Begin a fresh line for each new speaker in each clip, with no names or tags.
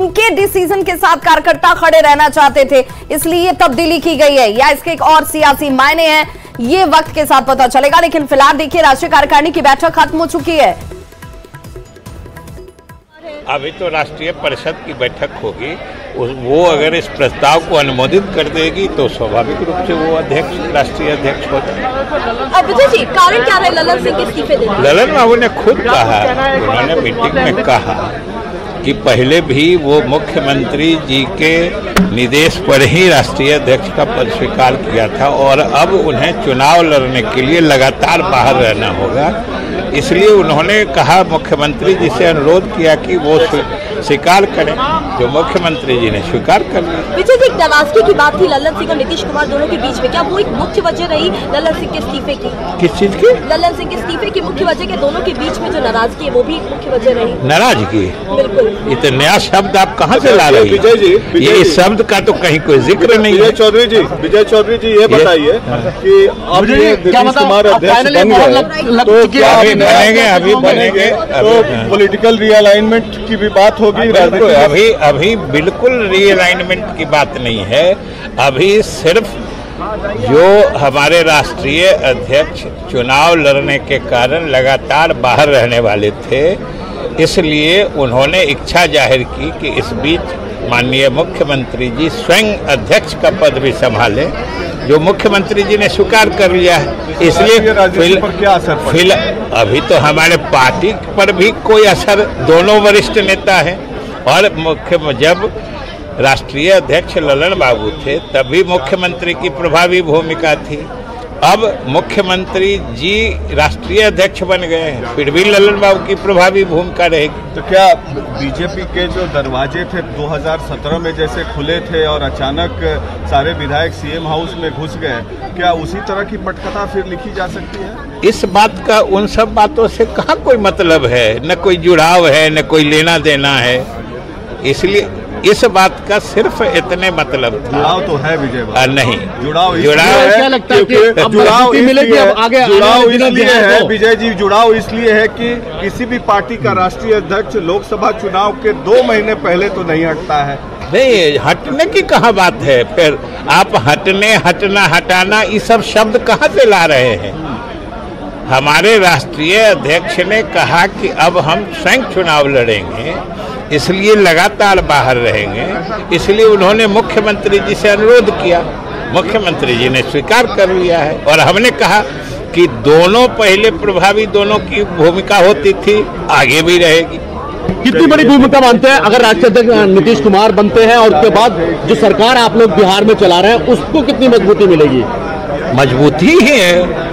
उनके डिसीजन के साथ कार्यकर्ता खड़े रहना चाहते थे, इसलिए ये तब्दीली की गई है या इसके एक और सियासी मायने हैं, ये वक्त के साथ पता चलेगा। लेकिन फिलहाल देखिए, राष्ट्रीय कार्यकारिणी की बैठक खत्म हो चुकी है।
अभी तो राष्ट्रीय परिषद की बैठक होगी, वो अगर इस प्रस्ताव को अनुमोदित कर देगी तो स्वाभाविक रूप से वो अध्यक्ष, राष्ट्रीय अध्यक्ष हो जाएगा।
विजय जी, कारण क्या रहे ललन सिंह के इस्तीफे देने?
ललन बाबू ने खुद कहा, उन्होंने मीटिंग में कहा कि पहले भी वो मुख्यमंत्री जी के निर्देश पर ही राष्ट्रीय अध्यक्ष का पद स्वीकार किया था और अब उन्हें चुनाव लड़ने के लिए लगातार बाहर रहना होगा। इसलिए उन्होंने कहा, मुख्यमंत्री जी से अनुरोध किया कि वो स्वीकार करें, जो मुख्यमंत्री जी ने स्वीकार कर लिया।
विजय जी, एक नाराजगी की बात थी ललन सिंह और नीतीश कुमार दोनों के बीच में, क्या वो एक मुख्य वजह रही ललन सिंह के इस्तीफे की?
किस चीज की?
ललन सिंह के इस्तीफे की मुख्य वजह के दोनों के बीच में जो नाराजगी है वो भी एक मुख्य वजह रही?
नाराजगी?
बिल्कुल।
ये तो नया शब्द आप कहाँ से ला रही हैं?
विजय जी,
ये शब्द का तो कहीं कोई जिक्र नहीं है।
विजय चौधरी जी ये बताइए कि अब ये नीतीश कुमार अध्यक्ष बन गए तो क्या
अभी बनेंगे
तो पॉलिटिकल रीअलाइनमेंट की भी बात होगी?
अभी बिल्कुल रीअलाइनमेंट की बात नहीं है। अभी सिर्फ जो हमारे राष्ट्रीय अध्यक्ष चुनाव लड़ने के कारण लगातार बाहर रहने वाले थे, इसलिए उन्होंने इच्छा जाहिर की कि इस बीच माननीय मुख्यमंत्री जी स्वयं अध्यक्ष का पद भी संभालें, जो मुख्यमंत्री जी ने स्वीकार कर लिया है। इसलिए
पर क्या असर?
अभी तो हमारे पार्टी पर भी कोई असर, दोनों वरिष्ठ नेता हैं और जब राष्ट्रीय अध्यक्ष ललन बाबू थे तभी मुख्यमंत्री की प्रभावी भूमिका थी। अब मुख्यमंत्री जी राष्ट्रीय अध्यक्ष बन गए हैं, फिर भी ललन बाबू की प्रभावी भूमिका रहेगी।
तो क्या बीजेपी के जो दरवाजे थे 2017 में जैसे खुले थे और अचानक सारे विधायक सीएम हाउस में घुस गए, क्या उसी तरह की पटकथा फिर लिखी जा सकती है?
इस बात का उन सब बातों से कहाँ कोई मतलब है, न कोई जुड़ाव है, न कोई लेना देना है। इसलिए इस बात का सिर्फ इतने मतलब था।
जुड़ाव तो है विजय बाबू?
नहीं,
जुड़ाव
क्या लगता है कि
जुड़ाव इसलिए है विजय जी, जुड़ाव इसलिए है कि किसी भी पार्टी का राष्ट्रीय अध्यक्ष लोकसभा चुनाव के 2 महीने पहले तो नहीं हटता है।
नहीं, हटने की कहाँ बात है? फिर आप हटने, हटना, हटाना, ये सब शब्द कहाँ से ला रहे हैं? हमारे राष्ट्रीय अध्यक्ष ने कहा कि अब हम स्वयं चुनाव लड़ेंगे, इसलिए लगातार बाहर रहेंगे। इसलिए उन्होंने मुख्यमंत्री जी से अनुरोध किया, मुख्यमंत्री जी ने स्वीकार कर लिया है और हमने कहा कि दोनों पहले प्रभावी, दोनों की भूमिका होती थी, आगे भी रहेगी।
कितनी बड़ी भूमिका मानते हैं अगर राष्ट्रीय अध्यक्ष नीतीश कुमार बनते हैं और उसके बाद जो सरकार आप लोग बिहार में चला रहे हैं उसको कितनी मजबूती मिलेगी?
मजबूती ही है,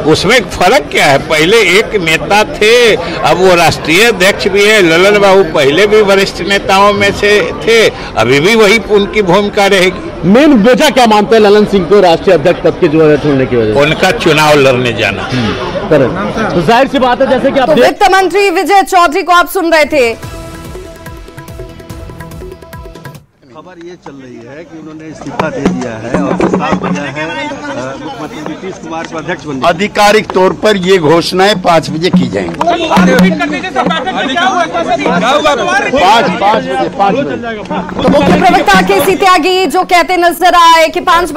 उसमें फर्क क्या है? पहले एक नेता थे, अब वो राष्ट्रीय अध्यक्ष भी है। ललन बाबू पहले भी वरिष्ठ नेताओं में से थे, अभी भी वही उनकी भूमिका रहेगी।
मेन वजह क्या मानते हैं ललन सिंह को राष्ट्रीय अध्यक्ष पद के जो छोड़ने की वजह?
उनका चुनाव लड़ने जाना।
तो जाहिर सी बात है, जैसे कि आप
वित्त मंत्री विजय चौधरी को आप सुन रहे थे।
खबर ये चल रही है कि उन्होंने इस्तीफा दे दिया है और प्रस्ताव बना है मुख्यमंत्री नीतीश कुमार को अध्यक्ष बनने।
आधिकारिक तौर पर ये घोषणाएं 5 बजे की जाएंगी। 5 बजे।
तो मुख्य प्रवक्ता केसी त्यागी जो कहते नजर आए कि 5